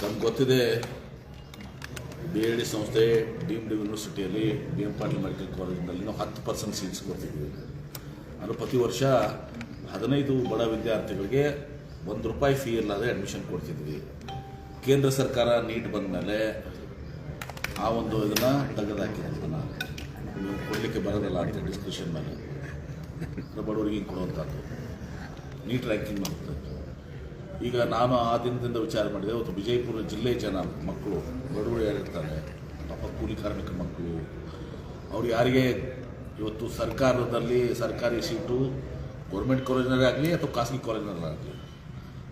ನಮ್ಗೆ ಗೊತ್ತಿದೆ, BID ಸಂಸ್ಥೆ ಡೀಮ್ಡ್ ಯೂನಿವರ್ಸಿಟಿಯಲ್ಲಿ BM ಪಾಟೀಲ್ ಮೆಡಿಕಲ್ ಕಾಲೇಜಿನಲ್ಲಿ ನಾವು 10% ಸೀಟ್ಸ್ ಕೊಡ್ತಿದ್ವಿ. ನಾನು ಪ್ರತಿ ವರ್ಷ 15 ಬಡ ವಿದ್ಯಾರ್ಥಿಗಳಿಗೆ ₹1 ಫೀ ಇಲ್ಲದೆ ಅಡ್ಮಿಷನ್ ಕೊಡ್ತಿದ್ವಿ. ಕೇಂದ್ರ ಸರ್ಕಾರ ನೀಟ್ ಬಂದ ಮೇಲೆ ಆ ಒಂದು ಇದನ್ನು ತೆಗೆದುಹಾಕಿದೆ. ಅದನ್ನು ಕೊಡಲಿಕ್ಕೆ ಬರೋದಿಲ್ಲ ಅಂತ ಡಿಸ್ಕಷನ್ ಮೇಲೆ ಬಡವರಿಗೆ ಕೊಡುವಂಥದ್ದು ನೀಟ್ ರ್ಯಾಂಕಿಂಗ್ ಮಾಡ್ತಾರೆ. ಈಗ ನಾನು ಆ ದಿನದಿಂದ ವಿಚಾರ ಮಾಡಿದೆ, ಇವತ್ತು ವಿಜಯಪುರ ಜಿಲ್ಲೆ ಜನ ಮಕ್ಕಳು ಬಡವರು ಯಾರಿರ್ತಾರೆ, ಪಾಪ ಕೂಲಿ ಕಾರ್ಮಿಕ ಮಕ್ಕಳು, ಅವ್ರು ಯಾರಿಗೆ ಇವತ್ತು ಸರ್ಕಾರದಲ್ಲಿ ಸರ್ಕಾರಿ ಸೀಟು ಗೌರ್ಮೆಂಟ್ ಕಾಲೇಜ್ನಲ್ಲೇ ಆಗಲಿ ಅಥವಾ ಖಾಸಗಿ ಕಾಲೇಜ್ನಲ್ಲೇ ಆಗಲಿ,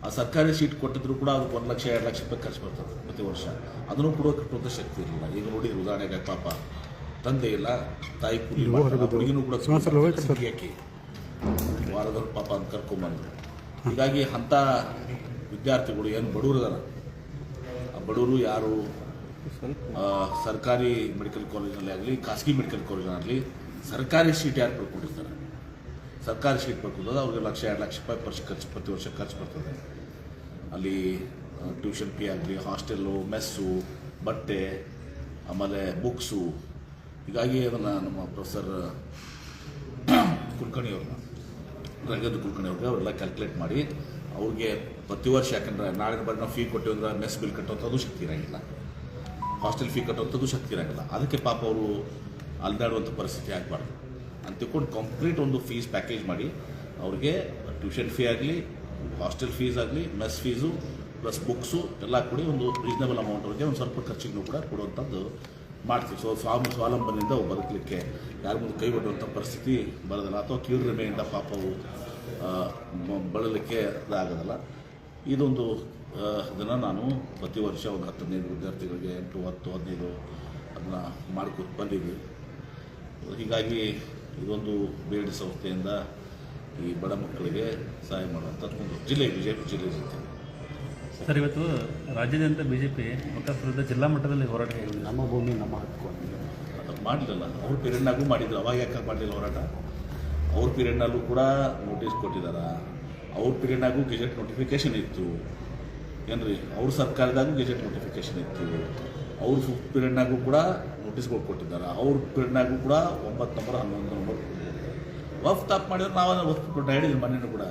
ಆ ಸರ್ಕಾರಿ ಸೀಟ್ ಕೊಟ್ಟಿದ್ರು ಕೂಡ ಅದಕ್ಕೆ 1 ಲಕ್ಷ 2 ಲಕ್ಷ ರೂಪಾಯಿ ಖರ್ಚು ಬರ್ತದೆ ಪ್ರತಿ ವರ್ಷ. ಅದನ್ನು ಕೂಡ ಕಟ್ಟುವಂಥ ಶಕ್ತಿ ಇರಲಿಲ್ಲ. ಈಗ ನೋಡಿದ್ರು ಉದಾಹರಣೆಗೆ ಪಾಪ ತಂದೆ ಇಲ್ಲ, ತಾಯಿ ಕೂಲಿ ಹುಡುಗಿನೂ ಕೂಡ ಹಾಕಿ ವಾರದಲ್ಲಿ ಪಾಪ ಅಂತ ಕರ್ಕೊಂಬಂದರು. ಹೀಗಾಗಿ ಅಂಥ ವಿದ್ಯಾರ್ಥಿಗಳು ಏನು ಬಡವರು ಇದಾರೆ, ಆ ಬಡವರು ಯಾರು ಸರ್ಕಾರಿ ಮೆಡಿಕಲ್ ಕಾಲೇಜಿನಲ್ಲಿ ಆಗಲಿ ಖಾಸಗಿ ಮೆಡಿಕಲ್ ಕಾಲೇಜಿನಲ್ಲಿ ಸರ್ಕಾರಿ ಸೀಟ್ ಯಾರು ಪಡ್ಕೊಂಡಿರ್ತಾರೆ, ಸರ್ಕಾರಿ ಸೀಟ್ ಪಡ್ಕೊಂಡಾಗ ಅವ್ರಿಗೆ 1 ಲಕ್ಷ 2 ಲಕ್ಷ ರೂಪಾಯಿ ಪ್ರತಿ ವರ್ಷ ಖರ್ಚು ಬರ್ತದೆ. ಅಲ್ಲಿ ಟ್ಯೂಷನ್ ಫೀ ಆಗಲಿ, ಹಾಸ್ಟೆಲ್ಲು, ಮೆಸ್ಸು, ಬಟ್ಟೆ, ಆಮೇಲೆ ಬುಕ್ಸು. ಹೀಗಾಗಿ ಅದನ್ನು ನಮ್ಮ ಪ್ರೊಫೆಸರ್ ಕುಲಕರ್ಣಿಯವ್ರನ್ನ ರಂಗದ ಕುಲಕರ್ಣಿಯವ್ರಿಗೆ ಅವರೆಲ್ಲ ಕ್ಯಾಲ್ಕುಲೇಟ್ ಮಾಡಿ ಅವ್ರಿಗೆ ಪ್ರತಿ ವರ್ಷ, ಯಾಕಂದರೆ ನಾಳೆ ಬರೀ ನಾವು ಫೀ ಕೊಟ್ಟಿವಿ ಅಂದ್ರೆ ಮೆಸ್ ಬಿಲ್ ಕಟ್ಟುವಂಥದ್ದು ಶಕ್ತಿ ಇರೋಂಗಿಲ್ಲ, ಹಾಸ್ಟೆಲ್ ಫೀ ಕಟ್ಟುವಂಥದ್ದು ಶಕ್ತಿ ಇರೋಂಗಿಲ್ಲ. ಅದಕ್ಕೆ ಪಾಪ ಅವರು ಅಲ್ದಾಡುವಂಥ ಪರಿಸ್ಥಿತಿ ಆಗಬಾರ್ದು ಅಂತ ತಿಳ್ಕೊಂಡು ಕಂಪ್ಲೀಟ್ ಒಂದು ಫೀಸ್ ಪ್ಯಾಕೇಜ್ ಮಾಡಿ ಅವ್ರಿಗೆ ಟ್ಯೂಷನ್ ಫೀ ಆಗಲಿ, ಹಾಸ್ಟೆಲ್ ಫೀಸ್ ಆಗಲಿ, ಮೆಸ್ ಫೀಸು ಪ್ಲಸ್ ಬುಕ್ಸು ಎಲ್ಲ ಕೂಡಿ ಒಂದು ರೀಸನಬಲ್ ಅಮೌಂಟ್ ಅವ್ರಿಗೆ ಒಂದು ಸ್ವಲ್ಪ ಖರ್ಚಿಗೂ ಕೂಡ ಕೊಡುವಂಥದ್ದು ಮಾಡ್ತೀವಿ. ಸ್ವಾವಲಂಬನೆಯಿಂದ ಬದುಕಲಿಕ್ಕೆ ಯಾರ ಮುಂದೆ ಕೈ ಒಡ್ಡುವಂಥ ಪರಿಸ್ಥಿತಿ ಬರೋದಿಲ್ಲ, ಅಥವಾ ಕೀಳ್ರಿಮೆಯಿಂದ ಪಾಪವು ಬಳಲಿಕ್ಕೆ ಆಗೋದಿಲ್ಲ. ಇದೊಂದು ಇದನ್ನು ನಾನು ಪ್ರತಿ ವರ್ಷ ಒಂದು 10-15 ವಿದ್ಯಾರ್ಥಿಗಳಿಗೆ 8, 10, 15 ಅದನ್ನು ಮಾಡ್ಕೊತ ಬಂದಿದ್ವಿ. ಹೀಗಾಗಿ ಇದೊಂದು BID ಸಂಸ್ಥೆಯಿಂದ ಈ ಬಡ ಮಕ್ಕಳಿಗೆ ಸಹಾಯ ಮಾಡುವಂಥ ಒಂದು ವಿಜಯಪುರ ಜಿಲ್ಲೆ ಇರುತ್ತೆ. ಸರ್, ಇವತ್ತು ರಾಜ್ಯಾದ್ಯಂತ BJP ವಕ್ಫ್ ವಿರುದ್ಧ ಜಿಲ್ಲಾ ಮಟ್ಟದಲ್ಲಿ ಹೋರಾಟ ಹೇಳಿದೆ. ನಮ್ಮ ಭೂಮಿ ನಮ್ಮ ಹಕ್ಕು ಅದು ಮಾಡಲಿಲ್ಲ. ಅವ್ರ ಪೀರಿಯಡ್ನಾಗೂ ಮಾಡಿದ್ರು, ಅವಾಗ ಯಾಕೆ ಮಾಡಲಿಲ್ಲ ಹೋರಾಟ? ಅವ್ರ ಪೀರಿಯಡ್ನಲ್ಲೂ ಕೂಡ ನೋಟಿಸ್ ಕೊಟ್ಟಿದ್ದಾರೆ, ಅವ್ರ ಪೀರಿಯಡ್ನಾಗೂ ಗೆಜೆಟ್ ನೋಟಿಫಿಕೇಷನ್ ಇತ್ತು ಏನ್ರಿ, ಅವ್ರ ಸರ್ಕಾರದಾಗೂ ಗೆಜೆಟ್ ನೋಟಿಫಿಕೇಷನ್ ಇತ್ತು, ಅವ್ರ ಪೀರಿಯಡ್ನಾಗೂ ಕೂಡ ನೋಟಿಸ್ಗಳು ಕೊಟ್ಟಿದ್ದಾರೆ, ಅವ್ರ ಪೀರಿಯಡ್ನಾಗೂ ಕೂಡ 9 ನಂಬರ್ 11 ನಂಬರ್ ವಕ್ಫ್ ತಪ್ಪು ಮಾಡಿದ್ರೆ ನಾವು ಅದನ್ನು ವಕ್ಫ್ ಹೇಳಿದ್ವಿ. ಮನೇನು ಕೂಡ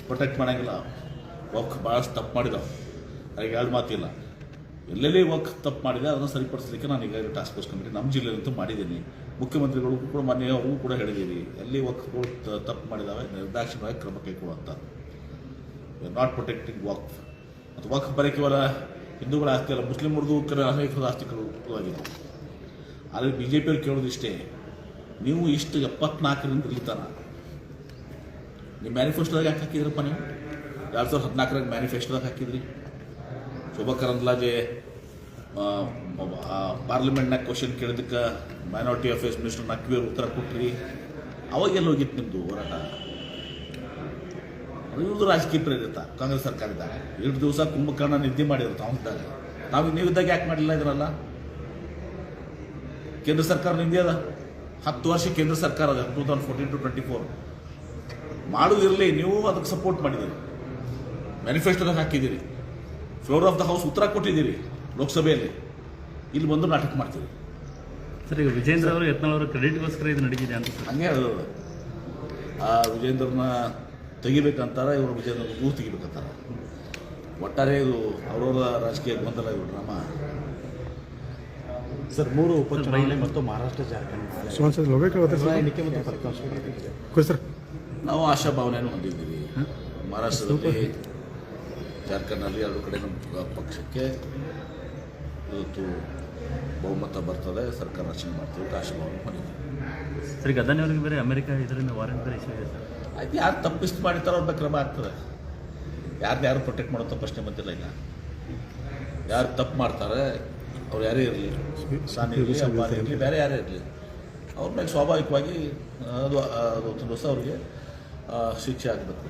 ಪ್ರೊಟೆಕ್ಟ್ ಮಾಡೋಂಗಿಲ್ಲ. ವಕ್ಫ್ ಭಾಳಷ್ಟು ತಪ್ಪು ಮಾಡಿದಾವೆ, ಅದಕ್ಕೆ 2 ಮಾತಿಲ್ಲ. ಎಲ್ಲೆಲ್ಲಿ ವಕ್ಫ್ ತಪ್ಪು ಮಾಡಿದೆ ಅದನ್ನು ಸರಿಪಡಿಸಲಿಕ್ಕೆ ನಾನು ಈಗಾಗಲೇ ಟಾಸ್ಕ್ ಫೋರ್ಸ್ ಕಮಿಟಿ ನಮ್ಮ ಜಿಲ್ಲೆಯಂತೂ ಮಾಡಿದ್ದೀನಿ. ಮುಖ್ಯಮಂತ್ರಿಗಳಿಗೂ ಕೂಡ ಮೊನ್ನೆ ಅವ್ರಿಗೂ ಕೂಡ ಹೇಳಿದ್ದೀವಿ, ಎಲ್ಲಿ ವಕ್ಫ್ಗಳು ತಪ್ಪು ಮಾಡಿದ್ದಾವೆ ನಿರ್ದಾಕ್ಷಿಣ್ಯವಾಗಿ ಕ್ರಮ ಕೈಗೊಳ್ಳುವಂಥ. ನಾಟ್ ಪ್ರೊಟೆಕ್ಟಿಂಗ್ ವಕ್ಫ್. ಮತ್ತು ವಕ್ಫ್ ಬರೀ ಕೇವಲ ಹಿಂದೂಗಳ ಆಸ್ತಿ ಅಲ್ಲ, ಮುಸ್ಲಿಮರದು ಅನೇಕ ಆಸ್ತಿಗಳು ಆಗಿದೆ. ಆದರೆ BJP ಅವ್ರು ಕೇಳೋದು ಇಷ್ಟೇ, ನೀವು ಇಷ್ಟು 74ರಿಂದ ಇಲ್ಲಿತಾನ ನೀವು ಮ್ಯಾನಿಫೆಸ್ಟೋದಾಗ ಯಾಕೆ ಹಾಕಿದ್ರಪ್ಪ? ನೀವು 2014 ಮ್ಯಾನಿಫೆಸ್ಟೋದಾಗ ಹಾಕಿದ್ರಿ. ಶೋಭಾ ಕರಂದ್ಲಾಜೆ ಪಾರ್ಲಿಮೆಂಟ್ನಾಗ ಕ್ವಶನ್ ಕೇಳಿದಕ್ಕೆ ಮೈನಾರಿಟಿ ಅಫೇರ್ಸ್ ಮಿನಿಸ್ಟರ್ ನಕ್ವಿ ಉತ್ತರ ಕೊಟ್ರಿ. ಅವಾಗೆಲ್ಲ ಹೋಗಿತ್ತು ನಿಮ್ಮದು ಹೋರಾಟ? ಇವ್ರದ್ದು ರಾಜಕೀಯ ಪ್ರೇರಿತ ಕಾಂಗ್ರೆಸ್ ಸರ್ಕಾರದಾಗ 2 ದಿವಸ ಕುಂಭಕರ್ಣ ನಿದ್ದೆ ಮಾಡಿದ್ರು ತಾವಿದ್ದಾಗ. ನೀವಿದ್ದಾಗ ಯಾಕೆ ಮಾಡಲಿಲ್ಲ ಇದರಲ್ಲ? ಕೇಂದ್ರ ಸರ್ಕಾರ ನಿಮ್ಮದೇ ಅದ, 10 ವರ್ಷ ಕೇಂದ್ರ ಸರ್ಕಾರ ಅದ, 2014 to 24 ಮಾಡೋದಿರಲಿ. ನೀವು ಅದಕ್ಕೆ ಸಪೋರ್ಟ್ ಮಾಡಿದ್ದೀರಿ, ಮ್ಯಾನಿಫೆಸ್ಟೋದಾಗ ಹಾಕಿದ್ದೀರಿ, ಫ್ಲೋರ್ ಆಫ್ ದ ಹೌಸ್ ಉತ್ತರ ಕೊಟ್ಟಿದ್ದೀರಿ ಲೋಕಸಭೆಯಲ್ಲಿ. ಇಲ್ಲಿ ಬಂದು ನಾಟಕ ಮಾಡ್ತೀರಿ. ಸರ್, ಈಗ ವಿಜೇಂದ್ರ ಅವರು ಯತ್ನಾಳ್ ಅವರ ಕ್ರೆಡಿಟ್ಗೋಸ್ಕರ ಇದು ನಡೀತಿದೆ ಅಂತ ಹಂಗೆ ಹೇಳೋದು. ಆ ವಿಜೇಂದ್ರನ ತೆಗಿಬೇಕಂತಾರೆ, ಇವರು ವಿಜೇಂದ್ರ ದೂರ ತೆಗಿಬೇಕಂತಾರೆ. ಒಟ್ಟಾರೆ ಇದು ಅವರವರ ರಾಜಕೀಯ ಗೊಂದಲ, ಇವರು ಡ್ರಾಮ. ಸರ್, 3 ಉಪಚುನಾವಣೆ ಮತ್ತು ಮಹಾರಾಷ್ಟ್ರ ಜಾರ್ಖಂಡ್ ಎನ್ನಿಕೆ ಮತ್ತು ಫಲಿತಾಂಶ ನಾವು ಆಶಾಭಾವನೆಯನ್ನು ಹೊಂದಿದ್ದೀವಿ. ಮಹಾರಾಷ್ಟ್ರದಲ್ಲಿ, ಜಾರ್ಖಂಡ್ನಲ್ಲಿ 2 ಕಡೆ ನಮ್ಮ ಪಕ್ಷಕ್ಕೆ ಇವತ್ತು ಬಹುಮತ ಬರ್ತದೆ, ಸರ್ಕಾರ ರಚನೆ ಮಾಡ್ತೀವಿ ಆಶಾಭಾವನೆ ಹೊಂದಿದ್ದೀವಿ. ಸರ್, ಈಗ ಅದಾನಿಯವರಿಗೆ ಬೇರೆ ಅಮೆರಿಕ ಇದರಿಂದ ವಾರಂಟ್ ಬೇರೆ ಇಶ್ಯೂ ಇದೆ ಸರ್. ಆಯ್ತು, ಯಾರು ತಪ್ಪಿಷ್ಟು ಮಾಡಿರ್ತಾರೋ ಅವ್ರ ಕ್ರಮ ಆಗ್ತದೆ. ಯಾರು ಪ್ರೊಟೆಕ್ಟ್ ಮಾಡೋಂಥ ಪ್ರಶ್ನೆ ಬಂದಿಲ್ಲ. ಈಗ ಯಾರು ತಪ್ಪು ಮಾಡ್ತಾರೆ ಅವ್ರು ಯಾರೇ ಇರಲಿ, ಸಾನಿ ಇರಲಿ, ಅಂಬಾನಿ ಇರಲಿ, ಬೇರೆ ಯಾರೇ ಇರಲಿ, ಅವ್ರ ಮೇಲೆ ಸ್ವಾಭಾವಿಕವಾಗಿ ಅದು 1 ದಿವಸ ಅವ್ರಿಗೆ ಶಿಕ್ಷೆ ಆಗಬೇಕು.